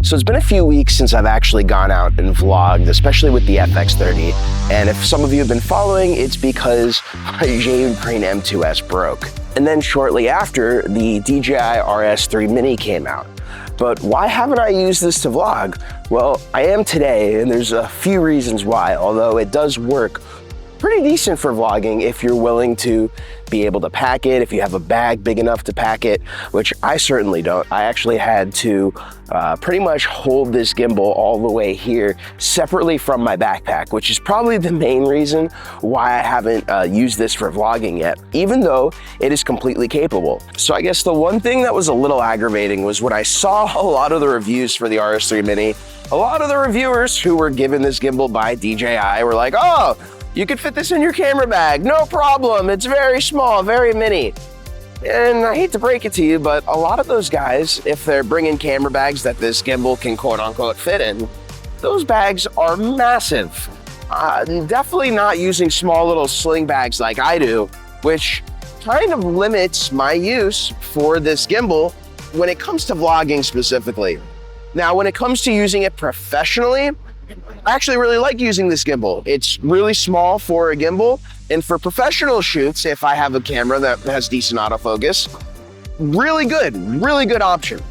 So it's been a few weeks since I've actually gone out and vlogged, especially with the FX30. And if some of you have been following, it's because my Zhiyun Crane M2s broke. And then shortly after, the DJI RS3 Mini came out. But why haven't I used this to vlog? Well, I am today, and there's a few reasons why, although it does work pretty decent for vlogging if you're willing to be able to pack it, if you have a bag big enough to pack it, which I certainly don't. I actually had to pretty much hold this gimbal all the way here separately from my backpack, which is probably the main reason why I haven't used this for vlogging yet, even though it is completely capable. So I guess the one thing that was a little aggravating was when I saw a lot of the reviews for the RS3 Mini, a lot of the reviewers who were given this gimbal by DJI were like, oh, you could fit this in your camera bag, no problem. It's very small, very mini. And I hate to break it to you, but a lot of those guys, if they're bringing camera bags that this gimbal can quote unquote fit in, those bags are massive. Definitely not using small little sling bags like I do, which kind of limits my use for this gimbal when it comes to vlogging specifically. Now, when it comes to using it professionally, I actually really like using this gimbal. It's really small for a gimbal, and for professional shoots, if I have a camera that has decent autofocus, really good option.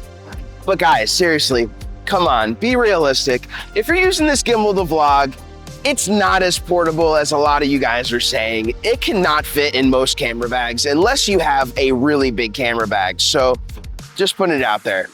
But guys, seriously, come on, be realistic. If you're using this gimbal to vlog, it's not as portable as a lot of you guys are saying. It cannot fit in most camera bags unless you have a really big camera bag. So just putting it out there.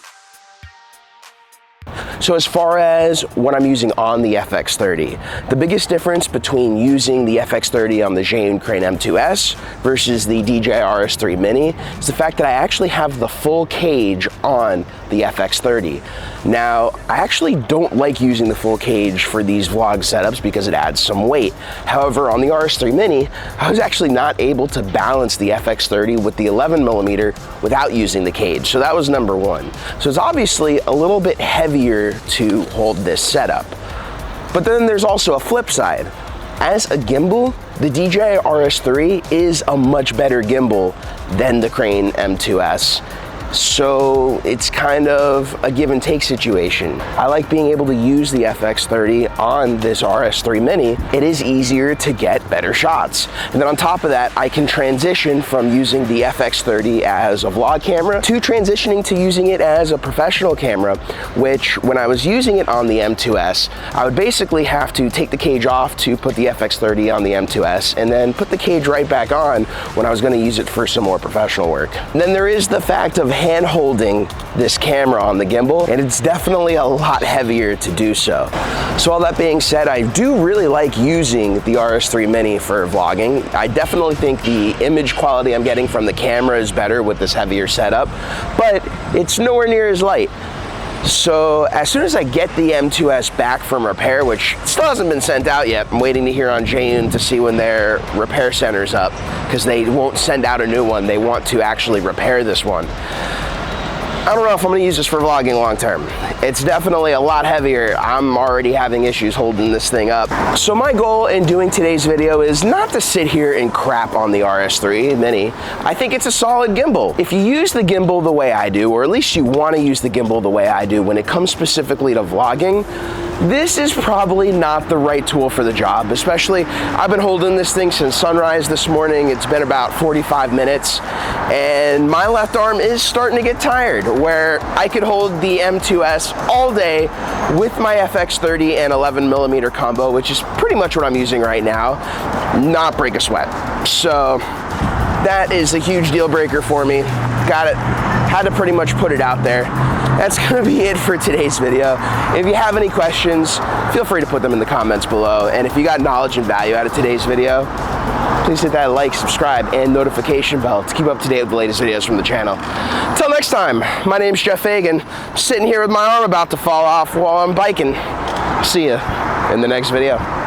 So as far as what I'm using on the FX30, the biggest difference between using the FX30 on the Zhiyun Crane M2s versus the DJI RS3 Mini is the fact that I actually have the full cage on the FX30. Now, I actually don't like using the full cage for these vlog setups because it adds some weight. However, on the RS3 Mini, I was actually not able to balance the FX30 with the 11mm without using the cage. So that was number one. So it's obviously a little bit heavier to hold this setup. But then there's also a flip side. As a gimbal, the DJI RS3 is a much better gimbal than the Crane M2s. So it's kind of a give and take situation. I like being able to use the FX30 on this RS3 Mini. It is easier to get better shots. And then on top of that, I can transition from using the FX30 as a vlog camera to transitioning to using it as a professional camera, which when I was using it on the M2s, I would basically have to take the cage off to put the FX30 on the M2s and then put the cage right back on when I was gonna use it for some more professional work. And then there is the fact of hand holding this camera on the gimbal, and it's definitely a lot heavier to do so. So all that being said, I do really like using the RS3 Mini for vlogging. I definitely think the image quality I'm getting from the camera is better with this heavier setup, but it's nowhere near as light. So as soon as I get the M2s back from repair, which still hasn't been sent out yet, I'm waiting to hear on Zhiyun to see when their repair center's up, because they won't send out a new one. They want to actually repair this one. I don't know if I'm gonna use this for vlogging long term. It's definitely a lot heavier. I'm already having issues holding this thing up. So my goal in doing today's video is not to sit here and crap on the RS3 Mini. I think it's a solid gimbal. If you use the gimbal the way I do, or at least you wanna use the gimbal the way I do when it comes specifically to vlogging, this is probably not the right tool for the job. Especially, I've been holding this thing since sunrise this morning. It's been about 45 minutes, and my left arm is starting to get tired, where I could hold the M2s all day with my FX30 and 11mm combo, which is pretty much what I'm using right now, not break a sweat. So that is a huge deal breaker for me. Got it, had to pretty much put it out there. That's gonna be it for today's video. If you have any questions, feel free to put them in the comments below. And if you got knowledge and value out of today's video, please hit that like, subscribe, and notification bell to keep up to date with the latest videos from the channel. Until next time, my name's Geoff Fagien. I'm sitting here with my arm about to fall off while I'm biking. See ya in the next video.